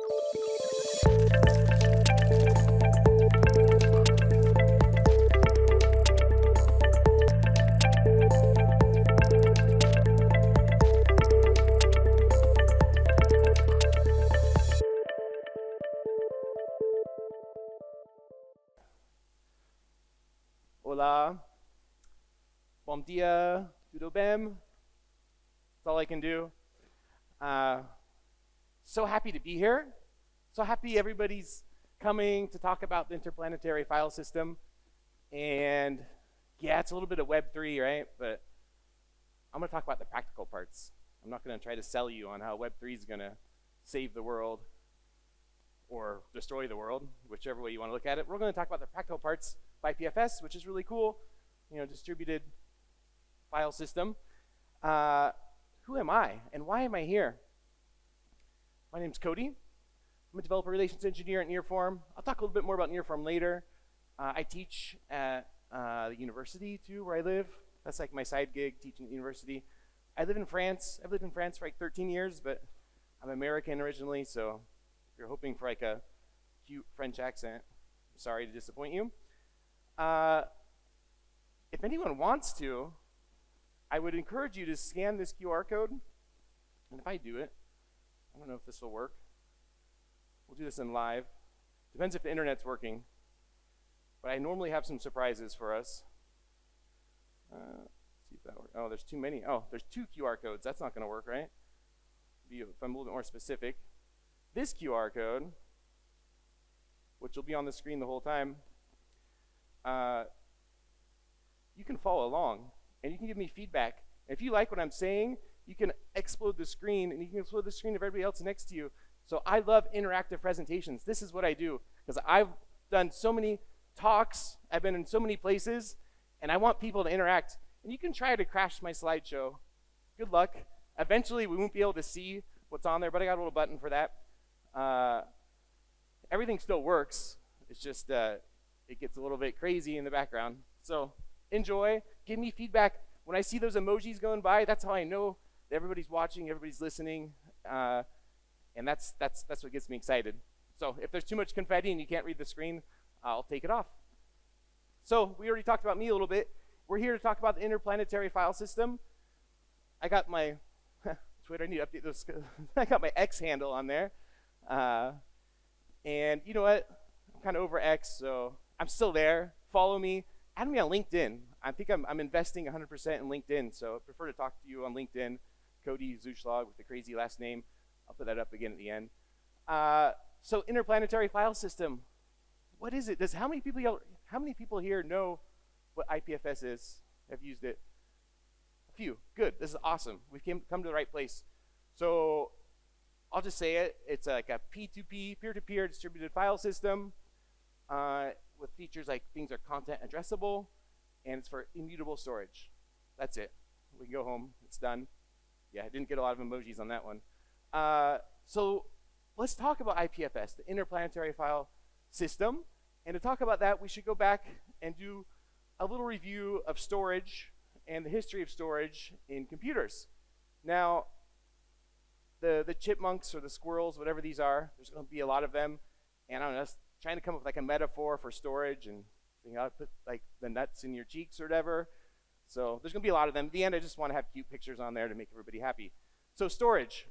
Hola, bom dia, tudo bem? That's all I can do. So happy to be here. So happy everybody's coming to talk about the InterPlanetary File System. And yeah, it's a little bit of Web3, right? But I'm going to talk about the practical parts. I'm not going to try to sell you on how Web3 is going to save the world or destroy the world, whichever way you want to look at it. We're going to talk about the practical parts of IPFS, which is really cool, distributed file system. Who am I and why am I here? My name's Cody. I'm a developer relations engineer at Nearform. I'll talk a little bit more about Nearform later. I teach at the university too, where I live. That's like my side gig, teaching at the university. I live in France. I've lived in France for like 13 years, but I'm American originally, so if you're hoping for like a cute French accent, I'm sorry to disappoint you. If anyone wants to, I would encourage you to scan this QR code. And if I do it, I don't know if this will work. We'll do this in live. Depends if the internet's working. But I normally have some surprises for us. Let's see if that works. Oh, there's too many. Oh, there's 2 QR codes. That's not going to work, right? If I'm a little bit more specific. This QR code, which will be on the screen the whole time, you can follow along and you can give me feedback. And if you like what I'm saying, you can explode the screen and you can explode the screen of everybody else next to you. So I love interactive presentations. This is what I do because I've done so many talks, I've been in so many places, and I want people to interact. And you can try to crash my slideshow. Good luck. Eventually we won't be able to see what's on there, but I got a little button for that. Everything still works. It's just it gets a little bit crazy in the background. So enjoy, give me feedback. When I see those emojis going by, that's how I know that everybody's watching, everybody's listening, and that's what gets me excited. So if there's too much confetti and you can't read the screen, I'll take it off. So we already talked about me a little bit. We're here to talk about the InterPlanetary File System. I got my Twitter, I need to update those. I got my X handle on there. And you know what? I'm kind of over X, so I'm still there. Follow me. Add me on LinkedIn. I think I'm investing 100% in LinkedIn, so I prefer to talk to you on LinkedIn. Cody Zuschlag with the crazy last name. I'll put that up again at the end. So InterPlanetary File System. What is it? How many people here know what IPFS is? Have used it? A few. Good. This is awesome. We've come to the right place. So I'll just say it. It's like a P2P, peer-to-peer distributed file system with features like things are content addressable, and it's for immutable storage. That's it. We can go home. It's done. Yeah, I didn't get a lot of emojis on that one. So let's talk about IPFS, the Interplanetary File System. And to talk about that, we should go back and do a little review of storage and the history of storage in computers. Now, the chipmunks or the squirrels, whatever these are, there's going to be a lot of them. And I don't know, trying to come up with like a metaphor for storage and put like the nuts in your cheeks or whatever. So there's going to be a lot of them. At the end, I just want to have cute pictures on there to make everybody happy. So storage.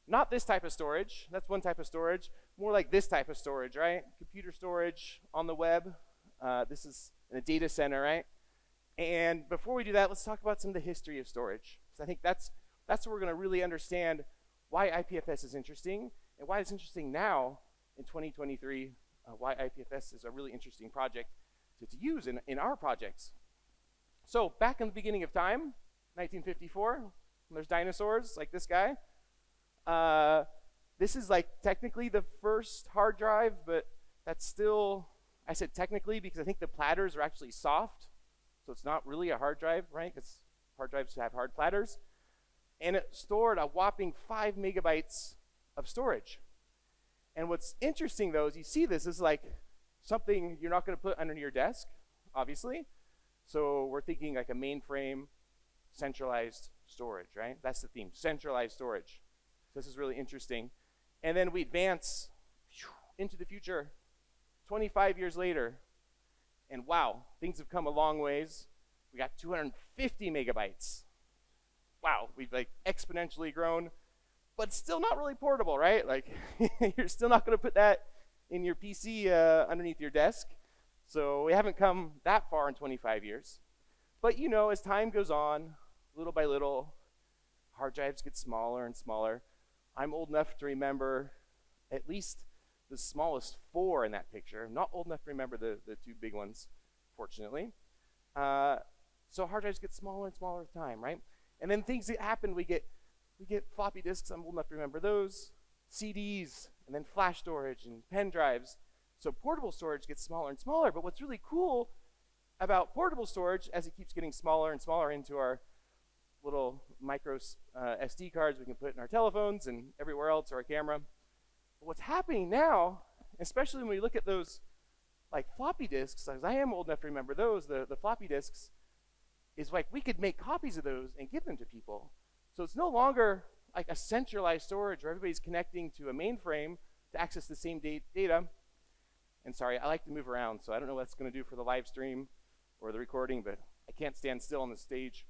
Not this type of storage. That's one type of storage. More like this type of storage, right? Computer storage on the web. This is in a data center, right? And before we do that, let's talk about some of the history of storage. So I think that's where we're going to really understand why IPFS is interesting and why it's interesting now in 2023, why IPFS is a really interesting project to use in our projects. So back in the beginning of time, 1954, when there's dinosaurs like this guy. This is like technically the first hard drive, but that's still, I said technically because I think the platters are actually soft. So it's not really a hard drive, right? Because hard drives have hard platters. And it stored a whopping 5 megabytes of storage. And what's interesting though is you see this is like something you're not going to put under your desk, obviously. So we're thinking like a mainframe, centralized storage, right? That's the theme, centralized storage. So this is really interesting. And then we advance into the future, 25 years later, and wow, things have come a long ways. We got 250 megabytes. Wow, we've like exponentially grown, but still not really portable, right? Like you're still not going to put that in your PC underneath your desk. So we haven't come that far in 25 years. But you know, as time goes on, little by little, hard drives get smaller and smaller. I'm old enough to remember at least the smallest 4 in that picture. I'm not old enough to remember the 2 big ones, fortunately. So hard drives get smaller and smaller with time, right? And then things that happen, we get floppy disks. I'm old enough to remember those, CDs, and then flash storage and pen drives. So portable storage gets smaller and smaller. But what's really cool about portable storage, as it keeps getting smaller and smaller into our little micro SD cards we can put in our telephones and everywhere else, or our camera. But what's happening now, especially when we look at those like floppy disks, as I am old enough to remember those, the floppy disks, is like we could make copies of those and give them to people. So it's no longer like a centralized storage where everybody's connecting to a mainframe to access the same data. And sorry, I like to move around, so I don't know what it's going to do for the live stream or the recording, but I can't stand still on the stage.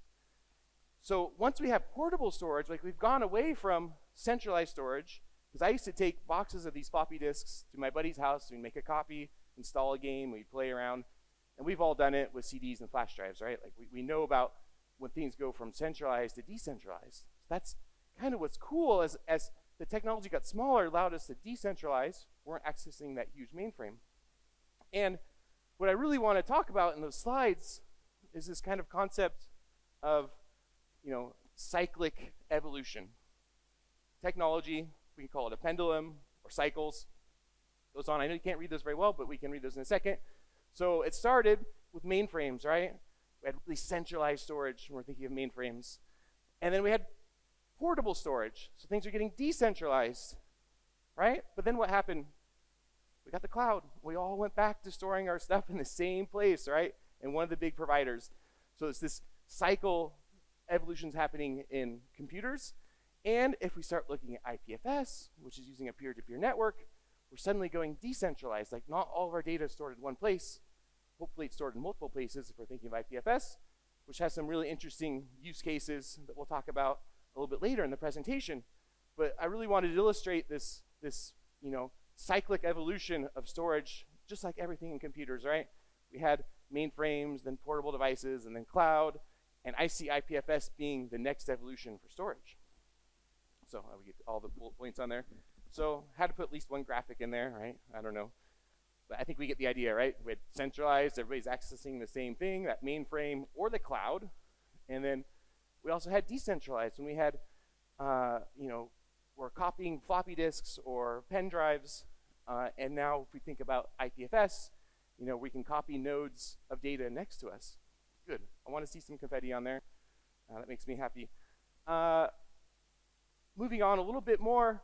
So once we have portable storage, like we've gone away from centralized storage, because I used to take boxes of these floppy disks to my buddy's house, we'd make a copy, install a game, we'd play around, and we've all done it with CDs and flash drives, right? Like we know about when things go from centralized to decentralized. So that's kind of what's cool. As the technology got smaller, it allowed us to decentralize. We weren't accessing that huge mainframe. And what I really want to talk about in those slides is this kind of concept of, you know, cyclic evolution. Technology, we can call it a pendulum or cycles, goes on. I know you can't read those very well, but we can read those in a second. So it started with mainframes, right? We had really centralized storage when we're thinking of mainframes. And then we had portable storage. So things are getting decentralized, right? But then what happened? We got the cloud. We all went back to storing our stuff in the same place, right? And one of the big providers. So it's this cycle evolution's happening in computers. And if we start looking at IPFS, which is using a peer-to-peer network, we're suddenly going decentralized. Like not all of our data is stored in one place. Hopefully it's stored in multiple places if we're thinking of IPFS, which has some really interesting use cases that we'll talk about a little bit later in the presentation. But I really wanted to illustrate this you know, cyclic evolution of storage, just like everything in computers, right? We had mainframes, then portable devices, and then cloud, and I see IPFS being the next evolution for storage. So I will get all the bullet points on there. So had to put at least one graphic in there, right? I don't know. But I think we get the idea, right? We had centralized, everybody's accessing the same thing, that mainframe or the cloud. And then we also had decentralized, and we had, you know, we're copying floppy disks or pen drives. And now if we think about IPFS, you know, we can copy nodes of data next to us. Good. I want to see some confetti on there. That makes me happy. Moving on a little bit more.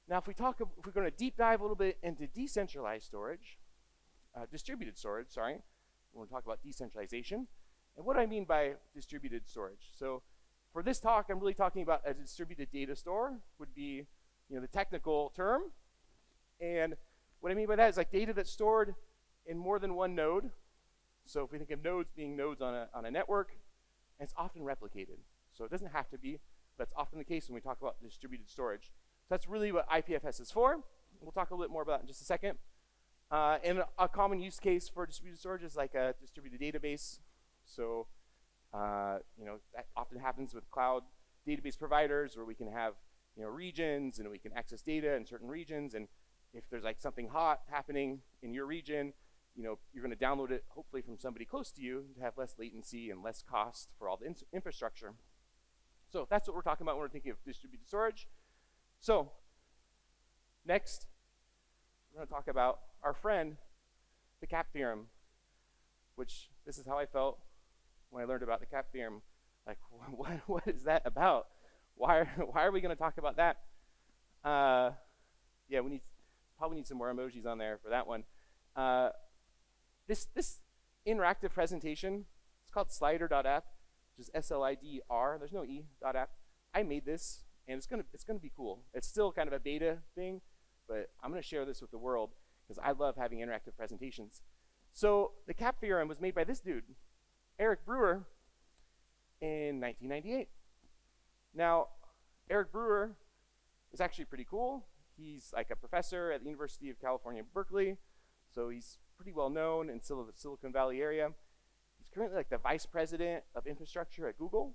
Now, if we're going to deep dive a little bit into decentralized storage, distributed storage, sorry, we're going to talk about decentralization. And what I mean by distributed storage. So for this talk, I'm really talking about a distributed data store would be, you know, the technical term. And what I mean by that is like data that's stored in more than one node. So if we think of nodes being nodes on a network, and it's often replicated. So it doesn't have to be, but it's often the case when we talk about distributed storage. So that's really what IPFS is for. We'll talk a little bit more about it in just a second. And a common use case for distributed storage is like a distributed database. So, you know, that often happens with cloud database providers where we can have, you know, regions and we can access data in certain regions. And if there's like something hot happening in your region, you know, you're going to download it hopefully from somebody close to you to have less latency and less cost for all the infrastructure. So that's what we're talking about when we're thinking of distributed storage. So next, we're going to talk about our friend, the CAP theorem, which this is how I felt when I learned about the CAP theorem. Like, what is that about? Why are we going to talk about that? Yeah, we probably need some more emojis on there for that one. This interactive presentation, it's called slider.app, which is S-L-I-D-R. There's no E.app. I made this, and it's gonna be cool. It's still kind of a beta thing, but I'm going to share this with the world because I love having interactive presentations. So the CAP theorem was made by this dude, Eric Brewer, in 1998. Now, Eric Brewer is actually pretty cool. He's like a professor at the University of California, Berkeley, so he's pretty well known in the Silicon Valley area. He's currently like the vice president of infrastructure at Google,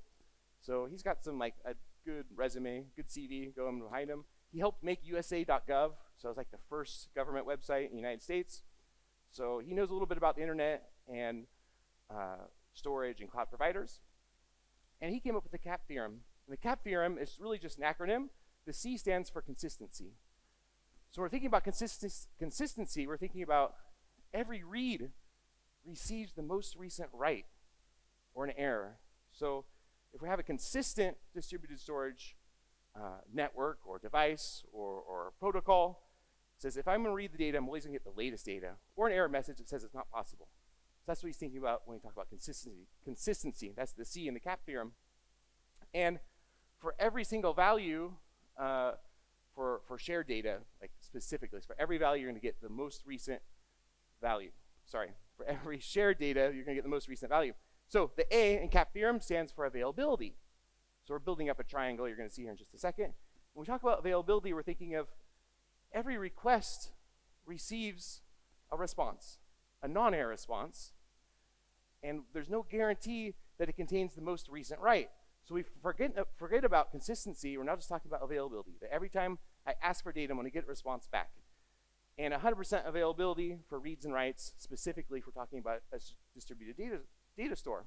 so he's got some like a good resume, good CV going behind him. He helped make USA.gov, so it's like the first government website in the United States. So he knows a little bit about the internet and storage and cloud providers. And he came up with the CAP theorem. And the CAP theorem is really just an acronym. The C stands for consistency. So we're thinking about consistency. We're thinking about every read receives the most recent write or an error. So if we have a consistent distributed storage network or device or protocol, it says if I'm going to read the data, I'm always going to get the latest data, or an error message that says it's not possible. So that's what he's thinking about when we talk about consistency. That's the C in the CAP theorem. And for every single value for shared data, like specifically, so for every value, you're going to get the most recent value. Sorry, for every shared data, you're going to get the most recent value. So the A in CAP theorem stands for availability. So we're building up a triangle you're going to see here in just a second. When we talk about availability, we're thinking of every request receives a response, a non-error response, and there's no guarantee that it contains the most recent write. So we forget about consistency. We're now just talking about availability, that every time I ask for data, I'm going to get a response back. And 100% availability for reads and writes, specifically if we're talking about a distributed data store.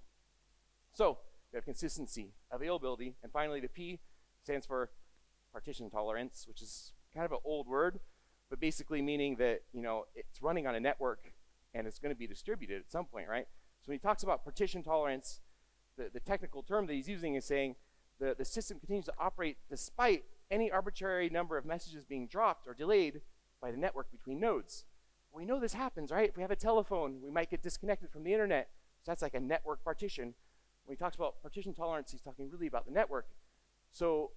So we have consistency, availability, and finally the P stands for partition tolerance, which is kind of an old word, but basically meaning that, you know, it's running on a network and it's going to be distributed at some point, right? So when he talks about partition tolerance, the technical term that he's using is saying the system continues to operate despite any arbitrary number of messages being dropped or delayed by the network between nodes. We know this happens, right? If we have a telephone, we might get disconnected from the internet. So that's like a network partition. When he talks about partition tolerance, he's talking really about the network. So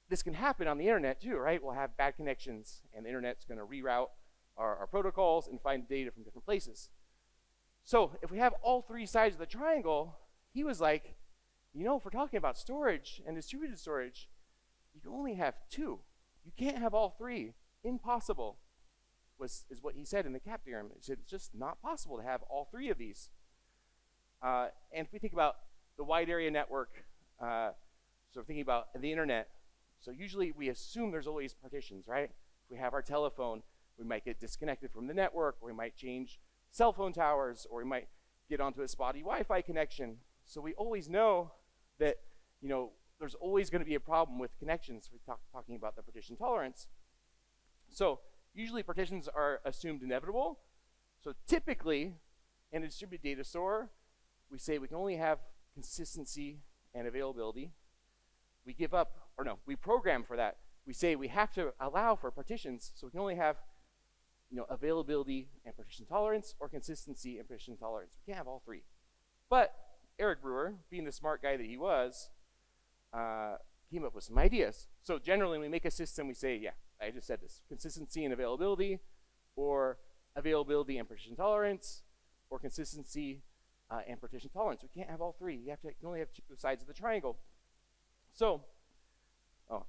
this can happen on the internet too, right? We'll have bad connections and the internet's going to reroute our protocols and find data from different places. So if we have all three sides of the triangle, he was like, you know, if we're talking about storage and distributed storage, you can only have two. You can't have all three. Impossible is what he said in the CAP theorem. He said it's just not possible to have all three of these. And if we think about the wide area network, so we're thinking about the internet, so usually we assume there's always partitions, right? If we have our telephone, we might get disconnected from the network, or we might change cell phone towers, or we might get onto a spotty Wi-Fi connection. So we always know that, you know, there's always going to be a problem with connections. We're talking about the partition tolerance. So usually partitions are assumed inevitable. So typically, in a distributed data store, we say we can only have consistency and availability. We give up, or no, we program for that. We say we have to allow for partitions, so we can only have, you know, availability and partition tolerance, or consistency and partition tolerance. We can't have all three. But Eric Brewer, being the smart guy that he was, came up with some ideas. So generally, when we make a system, we say, yeah, I just said this, consistency and availability, or availability and partition tolerance, or consistency and partition tolerance. We can't have all three. You can only have two sides of the triangle. So,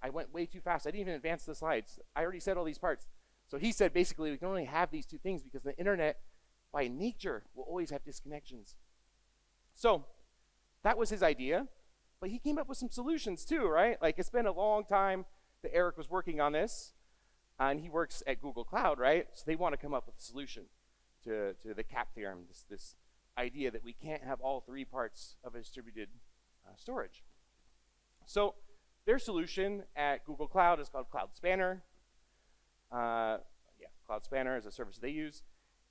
I went way too fast. I didn't even advance the slides. I already said all these parts. So he said basically we can only have these two things because the internet, by nature, will always have disconnections. So that was his idea, but he came up with some solutions too, right? Like, it's been a long time that Eric was working on this, and he works at Google Cloud, right? So they want to come up with a solution to the CAP theorem, this idea that we can't have all three parts of a distributed storage. So their solution at Google Cloud is called Cloud Spanner. Cloud Spanner is a service they use.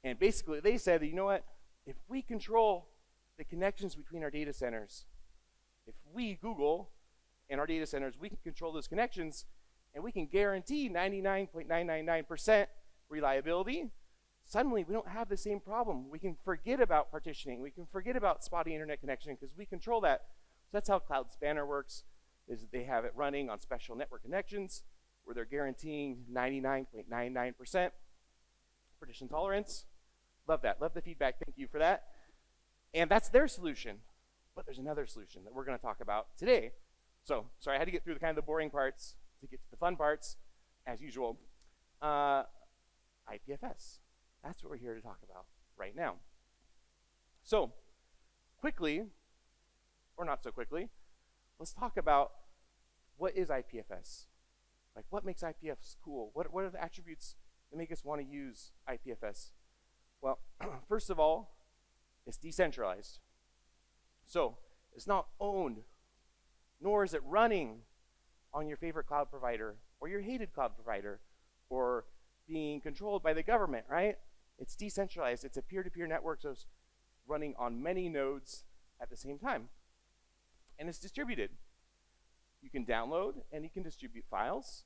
And basically they said, you know what? If we control the connections between our data centers, if we, Google, and our data centers, we can control those connections, and we can guarantee 99.999% reliability, suddenly we don't have the same problem. We can forget about partitioning. We can forget about spotty internet connection because we control that. So that's how Cloud Spanner works, is that they have it running on special network connections where they're guaranteeing 99.99% partition tolerance. Love that. Love the feedback. Thank you for that. And that's their solution. But there's another solution that we're going to talk about today. So, sorry, I had to get through the kind of the boring parts to get to the fun parts, as usual. IPFS. That's what we're here to talk about right now. So, quickly, or not so quickly, let's talk about what is IPFS? Like, what makes IPFS cool? What are the attributes that make us want to use IPFS? Well, first of all, it's decentralized. So, it's not owned, nor is it running on your favorite cloud provider or your hated cloud provider or being controlled by the government, right? It's decentralized. It's a peer-to-peer network, so it's running on many nodes at the same time. And it's distributed. You can download and you can distribute files,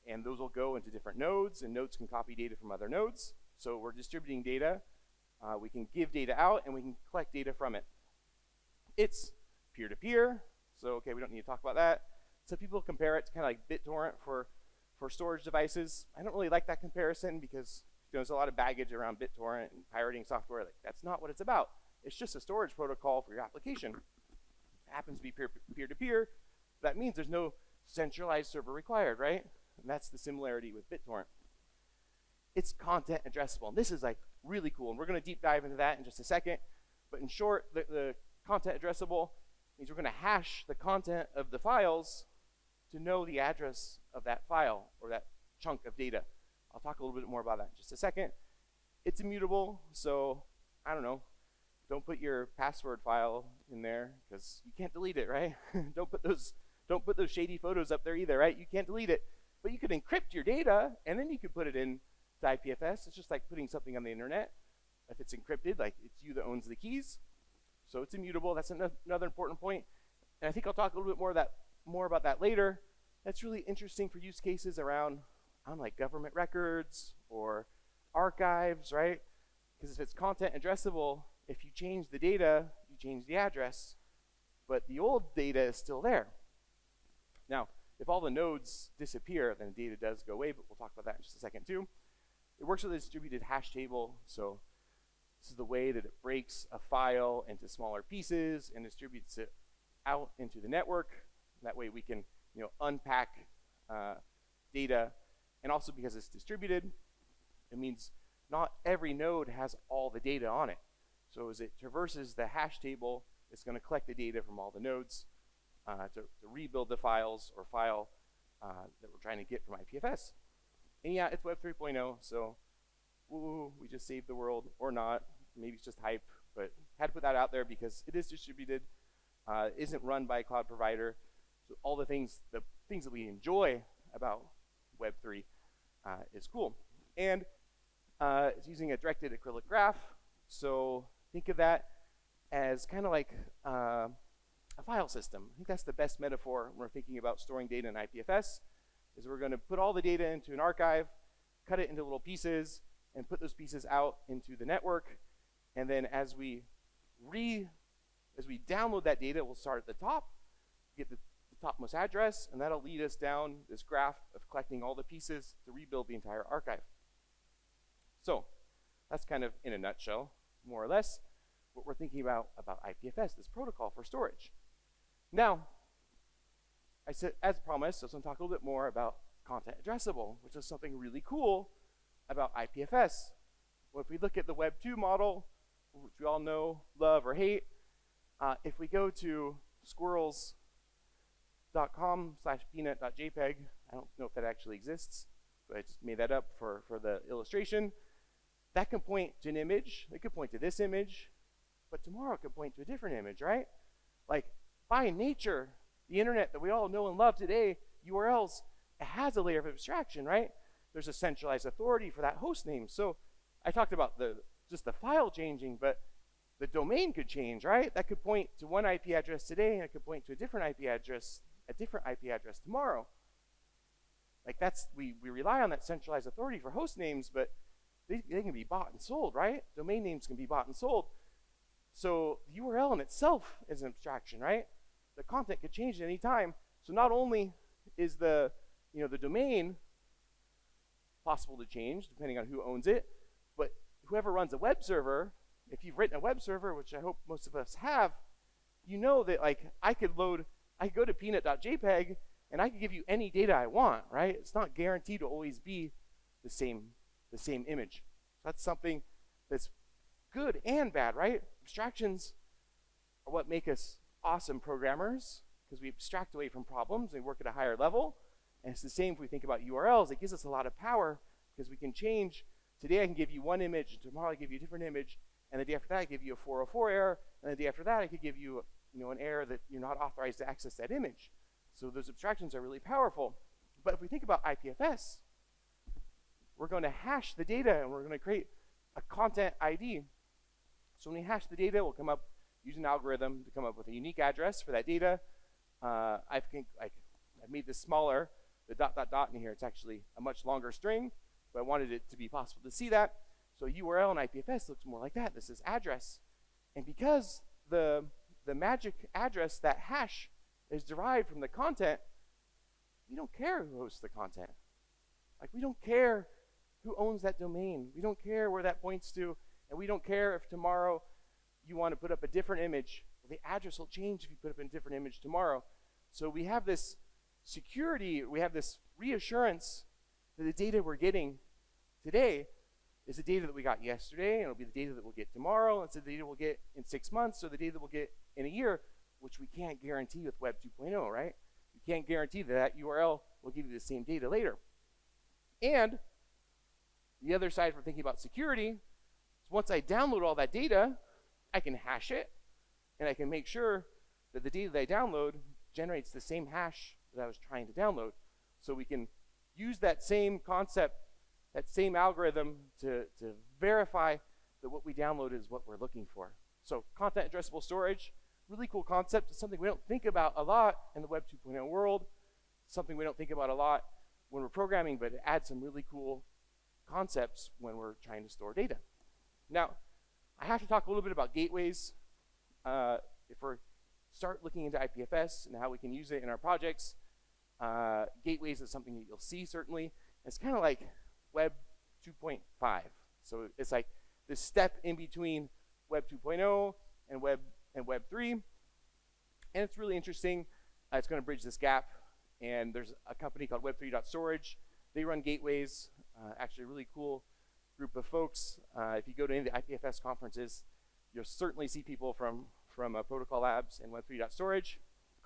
and those will go into different nodes, and nodes can copy data from other nodes. So we're distributing data. We can give data out, and we can collect data from it. It's peer-to-peer, so okay, we don't need to talk about that. So people compare it to kind of like BitTorrent for storage devices. I don't really like that comparison because there's a lot of baggage around BitTorrent and pirating software. Like, that's not what it's about. It's just a storage protocol for your application. It happens to be peer-to-peer. That means there's no centralized server required, right? And that's the similarity with BitTorrent. It's content addressable. And this is like really cool, and we're going to deep dive into that in just a second. But in short, the content addressable means we're going to hash the content of the files to know the address of that file or that chunk of data. I'll talk a little bit more about that in just a second. It's immutable, so I don't know. Don't put your password file in there because you can't delete it, right? Don't put those shady photos up there either, right? You can't delete it. But you could encrypt your data, and then you could put it in to IPFS. It's just like putting something on the internet. If it's encrypted, like it's you that owns the keys. So it's immutable. That's another important point. And I think I'll talk a little bit more about that later. That's really interesting for use cases around like government records or archives, right? Because if it's content addressable, if you change the data, you change the address, but the old data is still there. Now, if all the nodes disappear, then the data does go away, but we'll talk about that in just a second too. It works with a distributed hash table, so this is the way that it breaks a file into smaller pieces and distributes it out into the network. That way we can, unpack data. And also because it's distributed, it means not every node has all the data on it. So as it traverses the hash table, it's going to collect the data from all the nodes to rebuild the files or file that we're trying to get from IPFS. And yeah, it's Web 3.0, so woo, we just saved the world, or not. Maybe it's just hype, but had to put that out there because it is distributed, isn't run by a cloud provider. So all the things that we enjoy about Web 3 is cool. And it's using a directed acrylic graph. So think of that as kind of like a file system. I think that's the best metaphor when we're thinking about storing data in IPFS, is we're going to put all the data into an archive, cut it into little pieces, and put those pieces out into the network. And then as we download that data, we'll start at the top, get the topmost address, and that'll lead us down this graph of collecting all the pieces to rebuild the entire archive. So that's kind of, in a nutshell, more or less, what we're thinking about IPFS, this protocol for storage. Now, I said, as promised, I was going to talk a little bit more about content addressable, which is something really cool about IPFS. Well, if we look at the Web 2 model, which we all know, love, or hate, if we go to squirrels.com/peanut.jpg, I don't know if that actually exists, but I just made that up for the illustration. That can point to an image. It could point to this image, but tomorrow it could point to a different image, right? Like, by nature, the internet that we all know and love today, URLs, it has a layer of abstraction, right? There's a centralized authority for that host name. So I talked about just the file changing, but the domain could change, right? That could point to one IP address today, and it could point to a different IP address tomorrow. Like, we rely on that centralized authority for host names, but they can be bought and sold, right? Domain names can be bought and sold. So the URL in itself is an abstraction, right? The content could change at any time. So not only is the the domain, possible to change depending on who owns it, but whoever runs a web server, if you've written a web server, which I hope most of us have, you know that like I could go to peanut.jpg and I can give you any data I want, right? It's not guaranteed to always be the same image. So that's something that's good and bad, right? Abstractions are what make us awesome programmers because we abstract away from problems and work at a higher level. And it's the same if we think about URLs. It gives us a lot of power because we can change. Today I can give you one image, tomorrow I give you a different image, and the day after that I give you a 404 error, and the day after that I could give you an error that you're not authorized to access that image. So those abstractions are really powerful. But if we think about IPFS, we're going to hash the data and we're going to create a content ID. So when we hash the data, we'll come up, use an algorithm to come up with a unique address for that data. I've made this smaller, the ... in here. It's actually a much longer string, but I wanted it to be possible to see that. So URL in IPFS looks more like that. This is address. And because the magic address, that hash, is derived from the content, we don't care who hosts the content. Like, we don't care who owns that domain. We don't care where that points to, and we don't care if tomorrow you want to put up a different image. Well, the address will change if you put up a different image tomorrow. So we have this security, we have this reassurance that the data we're getting today is the data that we got yesterday, and it'll be the data that we'll get tomorrow, and it's the data we'll get in 6 months, or the data that we'll get in a year, which we can't guarantee with Web 2.0, right? You can't guarantee that URL will give you the same data later. And the other side for thinking about security is once I download all that data, I can hash it, and I can make sure that the data that I download generates the same hash that I was trying to download. So we can use that same concept, that same algorithm to verify that what we download is what we're looking for. So content addressable storage, really cool concept. It's something we don't think about a lot in the Web 2.0 world, something we don't think about a lot when we're programming, but it adds some really cool concepts when we're trying to store data. Now, I have to talk a little bit about gateways. If we start looking into IPFS and how we can use it in our projects, gateways is something that you'll see certainly. It's kind of like Web 2.5. So it's like this step in between Web 2.0 and Web 3. And it's really interesting. It's going to bridge this gap. And there's a company called Web3.storage. They run gateways. Actually, a really cool group of folks. If you go to any of the IPFS conferences, you'll certainly see people from Protocol Labs and Web3.storage.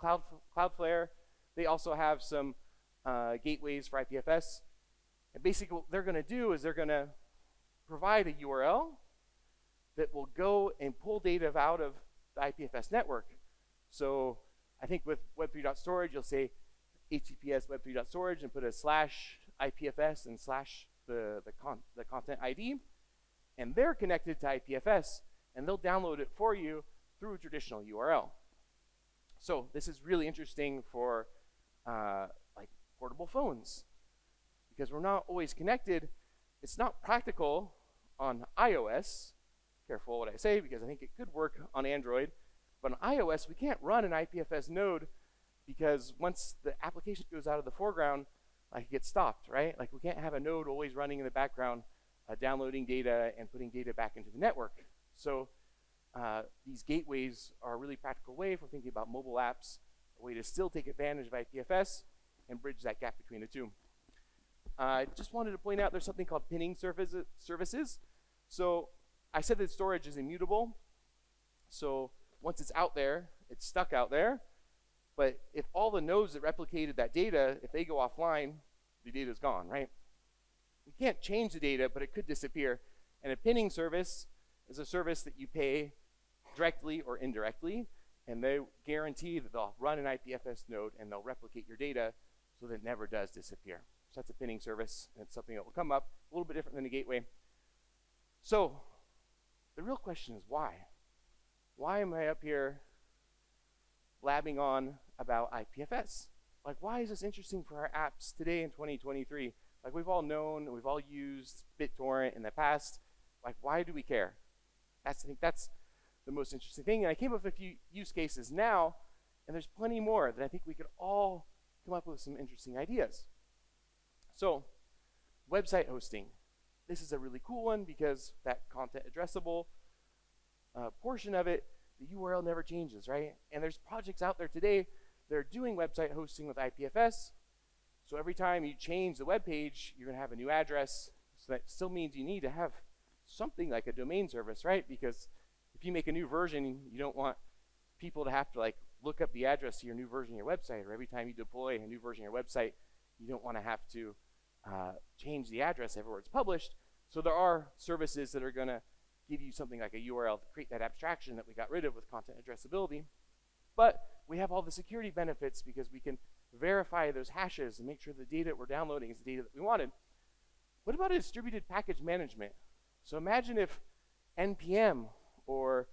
Cloudflare, they also have some gateways for IPFS. And basically what they're going to do is they're going to provide a URL that will go and pull data out of the IPFS network. So I think with Web3.storage, you'll say HTTPS Web3.storage and put a /IPFS and the content ID. And they're connected to IPFS, and they'll download it for you through a traditional URL. So this is really interesting for like portable phones, because we're not always connected. It's not practical on iOS. Careful what I say, because I think it could work on Android. But on iOS, we can't run an IPFS node, because once the application goes out of the foreground, like, it gets stopped, right? Like, we can't have a node always running in the background, downloading data and putting data back into the network. So these gateways are a really practical way for thinking about mobile apps, a way to still take advantage of IPFS and bridge that gap between the two. I just wanted to point out there's something called pinning services. So I said that storage is immutable. So once it's out there, it's stuck out there. But if all the nodes that replicated that data, if they go offline, the data is gone, right? We can't change the data, but it could disappear. And a pinning service is a service that you pay directly or indirectly, and they guarantee that they'll run an IPFS node and they'll replicate your data so that it never does disappear. So that's a pinning service, and it's something that will come up a little bit different than a gateway. So the real question is why? Why am I up here blabbing on about IPFS? Like, why is this interesting for our apps today in 2023? Like, we've all known, we've all used BitTorrent in the past. Like, why do we care? I think that's the most interesting thing. And I came up with a few use cases now, and there's plenty more that I think we could all come up with some interesting ideas. So website hosting. This is a really cool one because that content addressable portion of it, the URL never changes, right? And there's projects out there today that are doing website hosting with IPFS. So every time you change the web page, you're gonna have a new address. So that still means you need to have something like a domain service, right? Because if you make a new version, you don't want people to have to like look up the address to your new version of your website, or every time you deploy a new version of your website, you don't want to have to change the address everywhere it's published. So there are services that are going to give you something like a URL to create that abstraction that we got rid of with content addressability. But we have all the security benefits because we can verify those hashes and make sure the data we're downloading is the data that we wanted. What about a distributed package management? So imagine if NPM or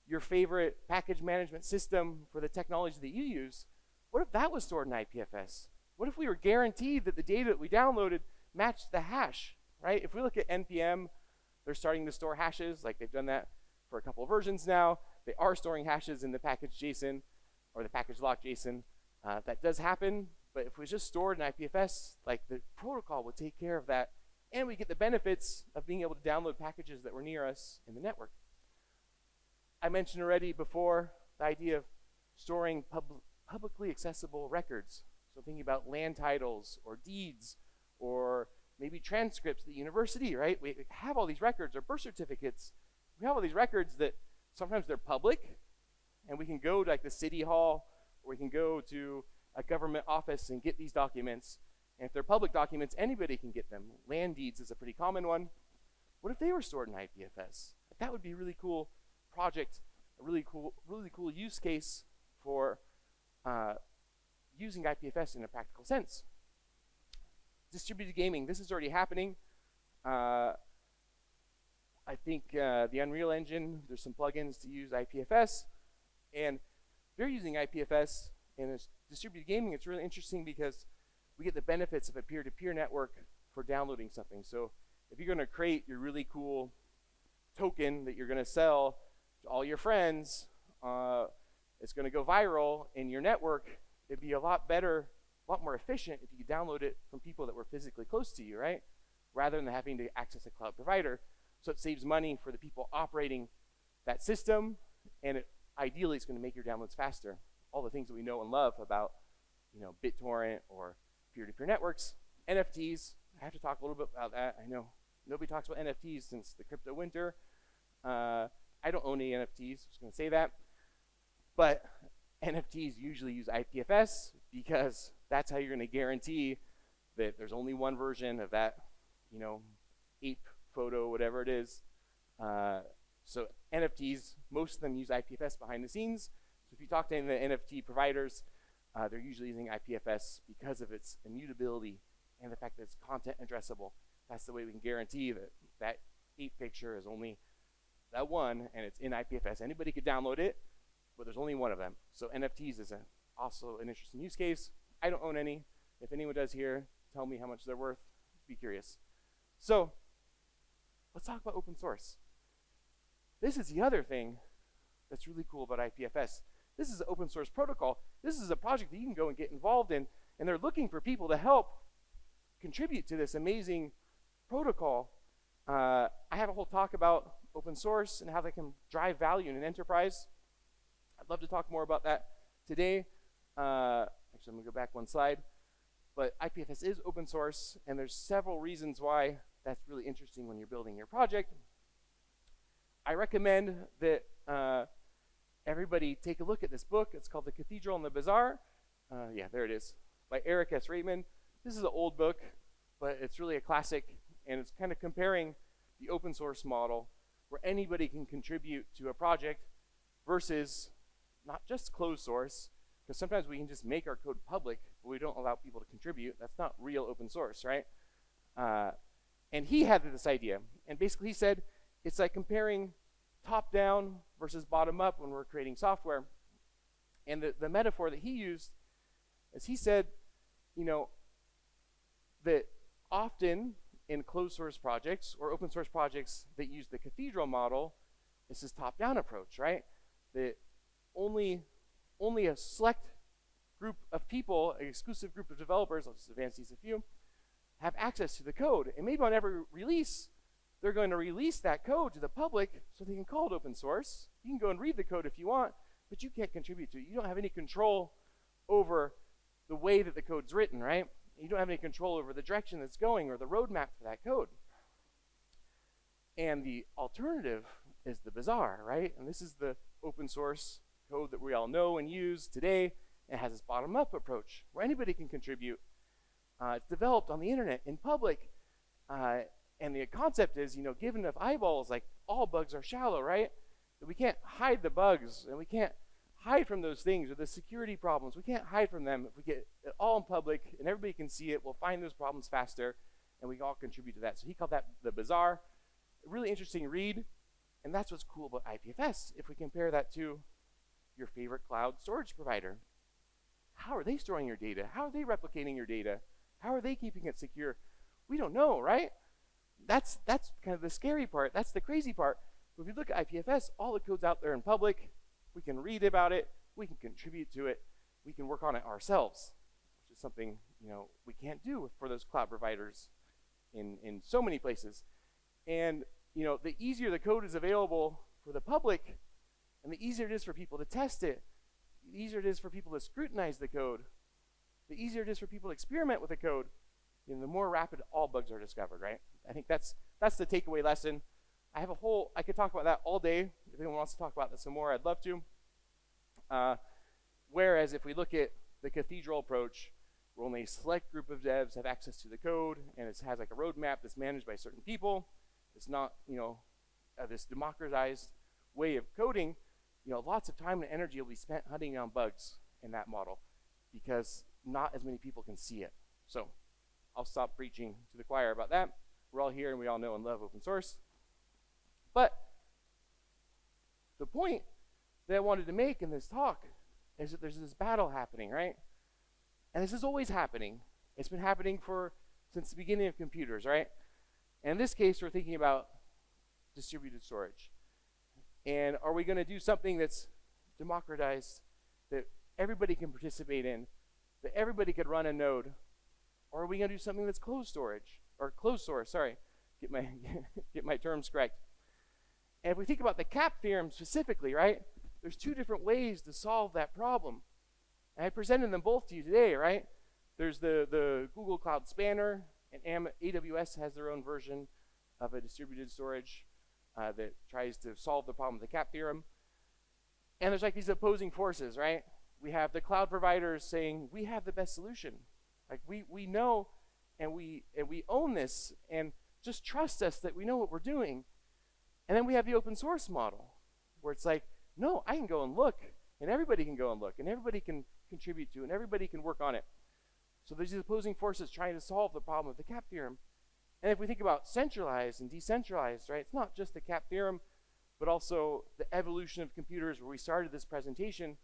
your favorite package management system for the technology that you use, what if that was stored in IPFS? What if we were guaranteed that the data that we downloaded matched the hash, right? If we look at NPM, they're starting to store hashes, like they've done that for a couple of versions now. They are storing hashes in the package JSON or the package lock JSON. That does happen, but if it was just stored in IPFS, like the protocol would take care of that, and we get the benefits of being able to download packages that were near us in the network. I mentioned already before the idea of storing publicly accessible records. So thinking about land titles or deeds or maybe transcripts at the university, right? We have all these records or birth certificates. We have all these records that sometimes they're public, and we can go to like the city hall, or we can go to a government office and get these documents. And if they're public documents, anybody can get them. Land deeds is a pretty common one. What if they were stored in IPFS? That would be a really cool project, a really cool use case for using IPFS in a practical sense. Distributed gaming, this is already happening. I think the Unreal Engine, there's some plugins to use IPFS, and if you're using IPFS in a distributed gaming, it's really interesting because we get the benefits of a peer-to-peer network for downloading something. So if you're gonna create your really cool token that you're gonna sell to all your friends, it's gonna go viral in your network, it'd be a lot better, a lot more efficient if you could download it from people that were physically close to you, right? Rather than having to access a cloud provider. So it saves money for the people operating that system, and ideally it's gonna make your downloads faster. All the things that we know and love about, BitTorrent or peer-to-peer networks. NFTs, I have to talk a little bit about that. I know nobody talks about NFTs since the crypto winter. I don't own any NFTs, just gonna say that. But NFTs usually use IPFS because that's how you're gonna guarantee that there's only one version of that, ape photo, whatever it is. So NFTs, most of them use IPFS behind the scenes. So if you talk to any of the NFT providers, they're usually using IPFS because of its immutability and the fact that it's content addressable. That's the way we can guarantee that that ape picture is only that one, and it's in IPFS. Anybody could download it, but there's only one of them. So NFTs is also an interesting use case. I don't own any. If anyone does here, tell me how much they're worth. Be curious. So let's talk about open source. This is the other thing that's really cool about IPFS. This is an open source protocol. This is a project that you can go and get involved in, and they're looking for people to help contribute to this amazing protocol. I have a whole talk about open source and how they can drive value in an enterprise. I'd love to talk more about that today. Actually, I'm gonna go back one slide. But IPFS is open source, and there's several reasons why that's really interesting when you're building your project. I recommend that everybody take a look at this book. It's called The Cathedral and the Bazaar. Yeah, there it is, by Eric S. Reitman. This is an old book, but it's really a classic, and it's kind of comparing the open source model where anybody can contribute to a project versus not just closed source, because sometimes we can just make our code public, but we don't allow people to contribute. That's not real open source, right? And he had this idea, and basically he said, it's like comparing top-down versus bottom-up when we're creating software. And the metaphor that he used is he said, that often in closed source projects or open source projects that use the cathedral model, it's this top-down approach, right? That only a select group of people, an exclusive group of developers, I'll just advance these a few, have access to the code. And maybe on every release, they're going to release that code to the public so they can call it open source. You can go and read the code if you want, but you can't contribute to it. You don't have any control over the way that the code's written, right? You don't have any control over the direction that's going or the roadmap for that code. And the alternative is the bazaar, right? And this is the open source code that we all know and use today. It has this bottom-up approach where anybody can contribute. It's developed on the internet in public. And the concept is, given enough eyeballs, like all bugs are shallow, right? That we can't hide the bugs, and we can't hide from those things or the security problems. We can't hide from them. If we get it all in public and everybody can see it, we'll find those problems faster, and we all contribute to that. So he called that the bazaar. A really interesting read, and that's what's cool about IPFS. If we compare that to your favorite cloud storage provider, how are they storing your data? How are they replicating your data? How are they keeping it secure? We don't know, right? That's kind of the scary part. That's the crazy part. But if you look at IPFS, all the code's out there in public. We can read about it. We can contribute to it. We can work on it ourselves, which is something we can't do for those cloud providers in so many places. And the easier the code is available for the public, and the easier it is for people to test it, the easier it is for people to scrutinize the code, the easier it is for people to experiment with the code, the more rapid all bugs are discovered, right? I think that's the takeaway lesson. I could talk about that all day. If anyone wants to talk about that some more, I'd love to. Whereas if we look at the cathedral approach, where only a select group of devs have access to the code, and it has like a roadmap that's managed by certain people, it's not, this democratized way of coding, lots of time and energy will be spent hunting down bugs in that model because not as many people can see it. So I'll stop preaching to the choir about that. We're all here and we all know and love open source. But the point that I wanted to make in this talk is that there's this battle happening, right? And this is always happening. It's been happening since the beginning of computers, right? And in this case, we're thinking about distributed storage. And are we going to do something that's democratized, that everybody can participate in, that everybody could run a node? Or are we going to do something that's closed storage, or closed source, sorry, get my terms correct. And if we think about the CAP theorem specifically, right, there's two different ways to solve that problem. And I presented them both to you today, right? There's the Google Cloud Spanner, and AWS has their own version of a distributed storage that tries to solve the problem of the CAP theorem. And there's like these opposing forces, right? We have the cloud providers saying, we have the best solution. Like we know and we own this, and just trust us that we know what we're doing. And then we have the open source model, where it's like, no, I can go and look, and everybody can go and look, and everybody can contribute to, and everybody can work on it. So there's these opposing forces trying to solve the problem of the CAP theorem. And if we think about centralized and decentralized, right, it's not just the CAP theorem, but also the evolution of computers, where we started this presentation,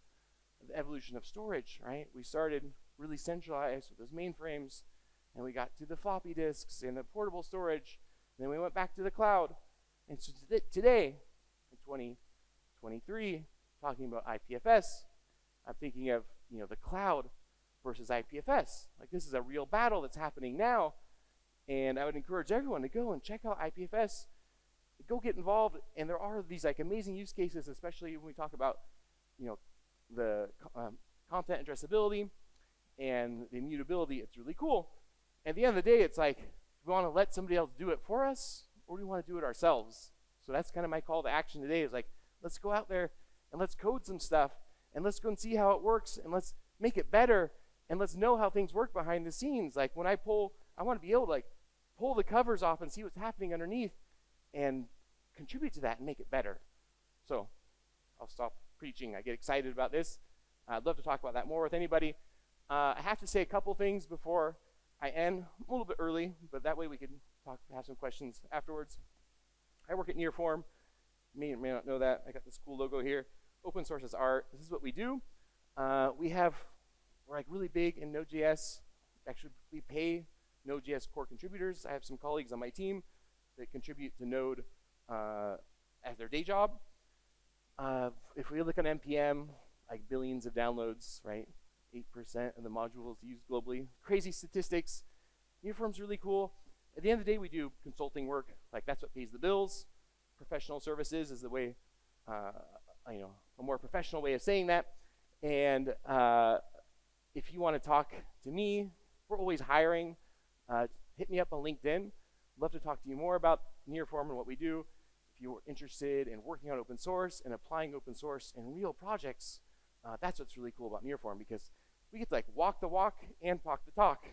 the evolution of storage, right? We started really centralized with those mainframes, and we got to the floppy disks and the portable storage, and then we went back to the cloud. And so today, in 2023, talking about IPFS, I'm thinking of the cloud versus IPFS. Like, this is a real battle that's happening now, and I would encourage everyone to go and check out IPFS, go get involved. And there are these like amazing use cases, especially when we talk about the content addressability and the immutability. It's really cool. At the end of the day, it's like, we want to let somebody else do it for us, or do we want to do it ourselves? So that's kind of my call to action today, is like, let's go out there and let's code some stuff, and let's go and see how it works, and let's make it better, and let's know how things work behind the scenes. Like, when I want to be able to like pull the covers off and see what's happening underneath and contribute to that and make it better. So I'll stop preaching. I get excited about this. I'd love to talk about that more with anybody. I have to say a couple things before I end. A little bit early, but that way we can have some questions afterwards. I work at Nearform. You may or may not know that. I got this cool logo here. Open source is art. This is what we do. We're like really big in Node.js. Actually, we pay Node.js core contributors. I have some colleagues on my team that contribute to Node as their day job. If we look on NPM, like billions of downloads, right? 8% of the modules used globally. Crazy statistics. Nearform's really cool. At the end of the day, we do consulting work. Like, that's what pays the bills. Professional services is the way, a more professional way of saying that. And if you want to talk to me, we're always hiring. Hit me up on LinkedIn. Love to talk to you more about Nearform and what we do. If you're interested in working on open source and applying open source in real projects, that's what's really cool about Nearform, because we get to like walk the walk and talk the talk.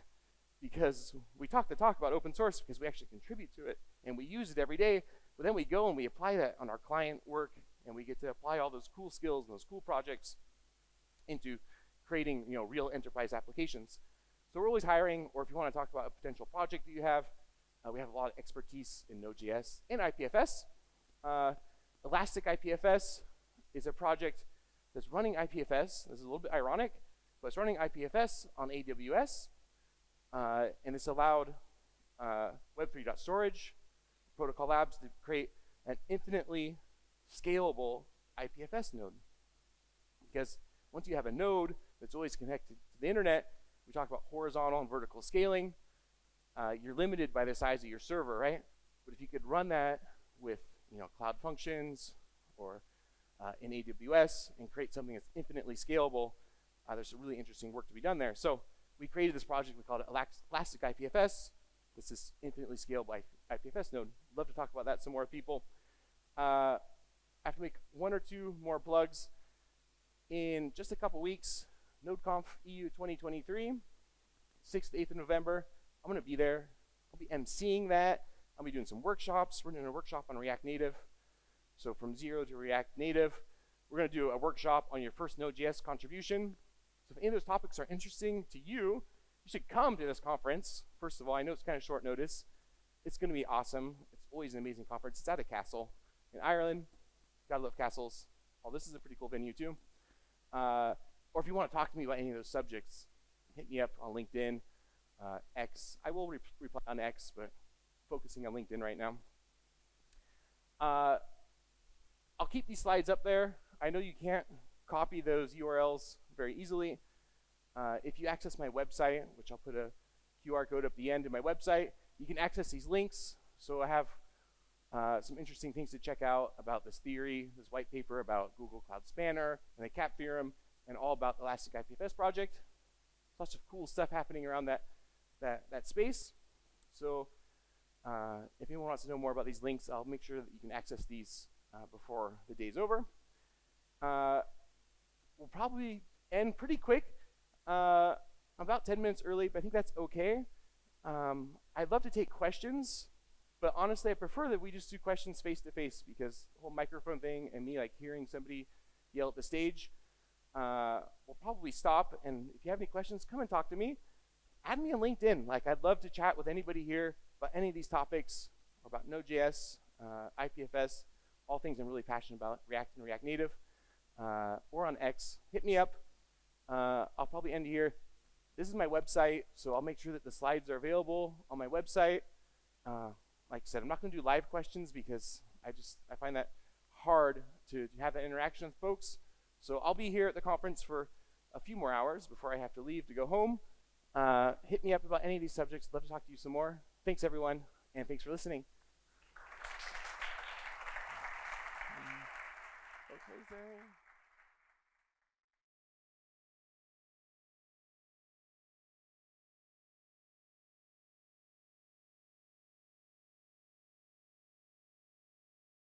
Because we talk the talk about open source because we actually contribute to it and we use it every day, but then we go and we apply that on our client work, and we get to apply all those cool skills and those cool projects into creating real enterprise applications. So we're always hiring, or if you want to talk about a potential project that you have, we have a lot of expertise in Node.js and IPFS. Elastic-IPFS is a project that's running IPFS. This is a little bit ironic, but it's running IPFS on AWS. And this allowed Web3.storage, Protocol Labs, to create an infinitely scalable IPFS node. Because once you have a node that's always connected to the internet, we talk about horizontal and vertical scaling. You're limited by the size of your server, right? But if you could run that with Cloud Functions or in AWS and create something that's infinitely scalable, there's some really interesting work to be done there. So we created this project. We called it Elastic-IPFS. It's this infinitely scalable IPFS node. Love to talk about that some more with people. I have to make one or two more plugs. In just a couple weeks, NodeConf EU 2023, 6th to 8th of November. I'm going to be there. I'll be emceeing that. I'll be doing some workshops. We're doing a workshop on React Native. So from zero to React Native. We're going to do a workshop on your first Node.js contribution. So if any of those topics are interesting to you, you should come to this conference. First of all, I know it's kind of short notice. It's going to be awesome. It's always an amazing conference. It's at a castle in Ireland. Gotta love castles. Oh, this is a pretty cool venue too. Or if you want to talk to me about any of those subjects, hit me up on LinkedIn, X. I will reply on X, but focusing on LinkedIn right now. I'll keep these slides up there. I know you can't copy those URLs very easily. If you access my website, which I'll put a QR code at the end of my website, you can access these links. So I have some interesting things to check out about this theory, this white paper about Google Cloud Spanner and the CAP theorem, and all about the Elastic-IPFS project. Lots of cool stuff happening around that space. So if anyone wants to know more about these links, I'll make sure that you can access these before the day's over. We'll probably end pretty quick. About 10 minutes early, but I think that's okay. I'd love to take questions, but honestly, I prefer that we just do questions face to face, because the whole microphone thing and me like hearing somebody yell at the stage, we'll probably stop. And if you have any questions, come and talk to me. Add me on LinkedIn. Like, I'd love to chat with anybody here about any of these topics, or about Node.js, IPFS, all things I'm really passionate about, React and React Native, or on X. Hit me up. I'll probably end here. This is my website, so I'll make sure that the slides are available on my website. Like I said, I'm not going to do live questions because I find that hard to have that interaction with folks. So I'll be here at the conference for a few more hours before I have to leave to go home. Hit me up about any of these subjects. Love to talk to you some more. Thanks, everyone, and thanks for listening. Okay,